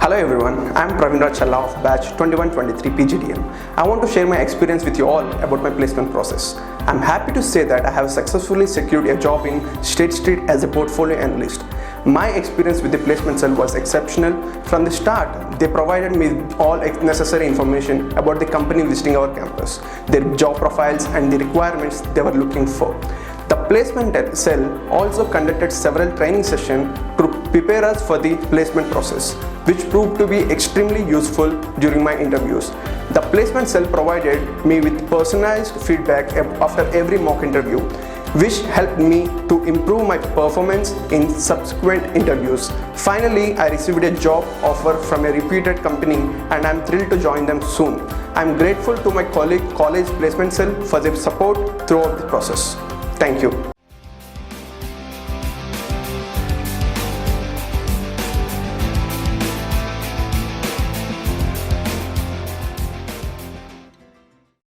Hello everyone, I am Praveen Raj of Batch 2123 PGDM. I want to share my experience with you all about my placement process. I am happy to say that I have successfully secured a job in State Street as a portfolio analyst. My experience with the placement cell was exceptional. From the start, they provided me with all necessary information about the company visiting our campus, their job profiles and the requirements they were looking for. The placement cell also conducted several training sessions to prepare us for the placement process, which proved to be extremely useful during my interviews. The placement cell provided me with personalized feedback after every mock interview, which helped me to improve my performance in subsequent interviews. Finally, I received a job offer from a reputed company and I am thrilled to join them soon. I am grateful to my college placement cell for their support throughout the process. Thank you.